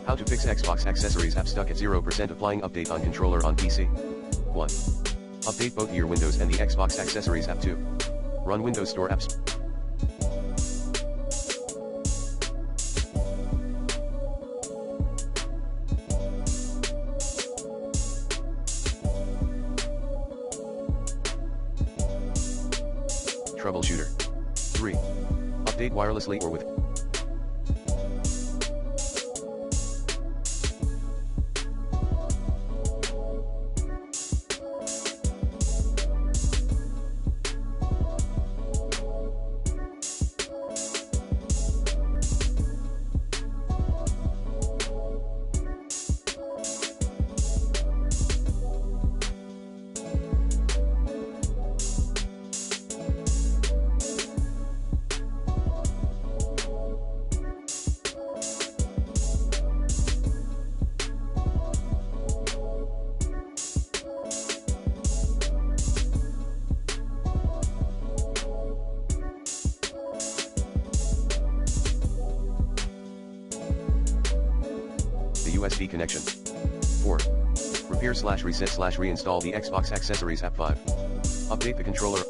How to fix Xbox accessories app stuck at 0% applying update on controller on PC. 1. Update both your Windows and the Xbox accessories app. 2. Run Windows Store apps. Troubleshooter. 3. Update wirelessly or with USB connection. 4. Repair/reset/reinstall the Xbox accessories app. 5. Update the controller.